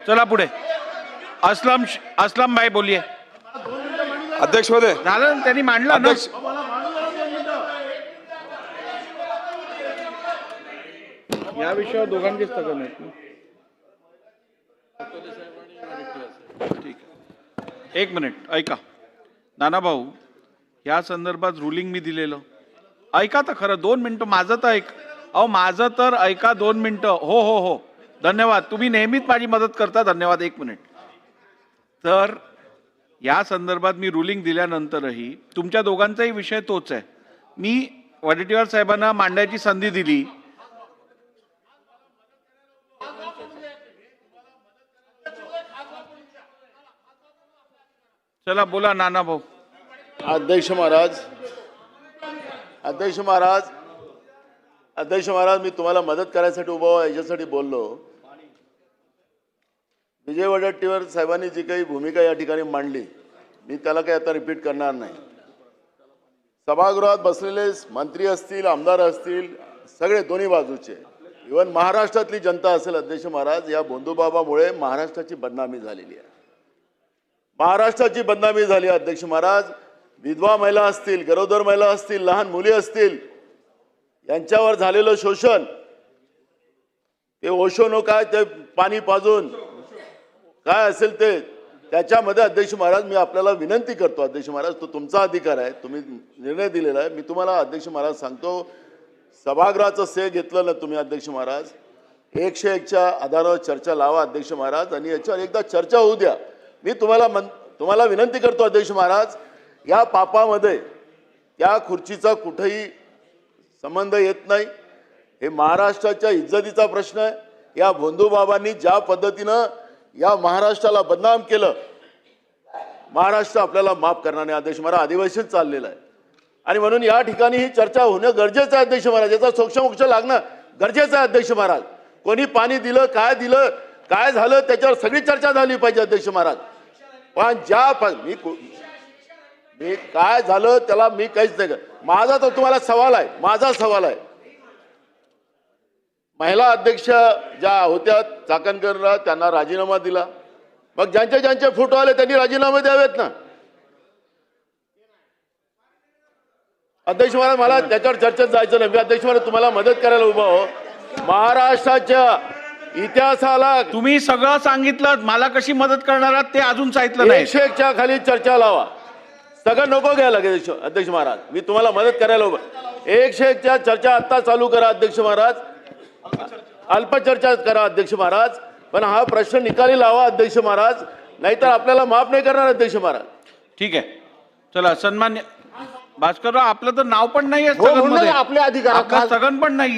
चला पुढे असलम भाई बोलिए। अध्यक्ष महोदय, झालं ना, त्यांनी मांडलं ना। अध्यक्ष या विषयावर दोघांची स्थगन आहेत ना। ठीक आहे, एक मिनिट ऐका नाना भाऊ, या संदर्भात रुलिंग मी दिलेलं ऐका तर खरं, 2 मिनिटं माझं तर ऐक। अहो माझं तर ऐका 2 मिनिटं। हो हो हो, धन्यवाद, तुम्ही नेहमीच माझी मदत करता, धन्यवाद। 1 मिनिट। तर या संदर्भात मी रुलिंग दिल्यानंतरही तुमच्या दोघांचाही विषय तोच आहे। मी वडेट्टीवार साहेबांना मांडायची संधी दिली। चला बोला नाना भाऊ। अध्यक्ष महाराज, मी तुम्हाला मदत करायसाठी उभा आहे, याच्यासाठी बोललो। विजय वडेट्टीवार साहेबांनी जी काही भूमिका या ठिकाणी मांडली, मी त्याला काही आता रिपीट करणार नाही। सभागृहात बसलेले मंत्री असतील, आमदार असतील, सगळे दोन्ही बाजूचे, इव्हन महाराष्ट्रातली जनता असेल, अध्यक्ष महाराज, या भोंदूबाबामुळे महाराष्ट्राची बदनामी झालेली आहे। महाराष्ट्राची बदनामी झाली अध्यक्ष महाराज। विधवा महिला असतील, गरोदर महिला असतील, लहान मुली असतील, यांच्यावर झालेलं शोषण, ते ओशोनो काय ते पाणी पाजून काय असेल ते, त्याच्यामध्ये अध्यक्ष महाराज मी आपल्याला विनंती करतो, अध्यक्ष महाराज, तो तुमचा अधिकार आहे, तुम्ही निर्णय दिलेला आहे। मी तुम्हाला अध्यक्ष महाराज सांगतो, सभागृहाचं श्रेय घेतलं ना तुम्ही अध्यक्ष महाराज, 101च्या आधारावर चर्चा लावा अध्यक्ष महाराज, आणि याच्यावर एकदा चर्चा होऊ द्या। मी तुम्हाला विनंती करतो अध्यक्ष महाराज, या पापामध्ये त्या खुर्चीचा कुठेही संबंध येत नाही। हे महाराष्ट्राच्या इज्जतीचा प्रश्न आहे। या भोंदूबाबांनी ज्या पद्धतीनं या महाराष्ट्राला बदनाम केलं, महाराष्ट्र आपल्याला माफ करणार नाही अध्यक्ष महाराज। अधिवेशन चाललेलं आहे आणि म्हणून या ठिकाणी ही चर्चा होणं गरजेचं आहे अध्यक्ष महाराज। याचा सोक्षमोक्ष लागणं गरजेचं आहे अध्यक्ष महाराज। कोणी पाणी दिलं, काय झालं, त्याच्यावर सगळी चर्चा झाली पाहिजे अध्यक्ष महाराज। पण मी काय झालं त्याला मी काहीच नाही माझा तर तुम्हाला सवाल आहे, माझा सवाल आहे। महिला अध्यक्ष ज्या होत्या चाकणकरला, त्यांना राजीनामा दिला, मग ज्यांचे फोटो आले त्यांनी राजीनामे द्यावेत ना अध्यक्ष महाराज। मला त्याच्यावर चर्चेत जायचं नाही। मी अध्यक्ष महाराज तुम्हाला मदत करायला उभा हो। महाराष्ट्राच्या इतिहासाला तुम्ही सगळं सांगितलं, मला कशी मदत करणार आहात ते अजून सांगितलं नाही। 101च्या खाली चर्चा लावा, सगळं नको घ्यायला लागेल अध्यक्ष महाराज। मी तुम्हाला मदत करायला उभा। 101च्या चर्चा आता चालू करा अध्यक्ष महाराज, अल्पचर्चा करा अध्यक्ष महाराज, पण हा प्रश्न निकाली लावा अध्यक्ष महाराज, नाहीतर आपल्याला माफ नाही करणार अध्यक्ष महाराज। ठीक आहे, चला सन्मान्य भास्करराव, आपलं तर नाव पण नाहीये आपले अधिकार स्थगन पण नाहीये।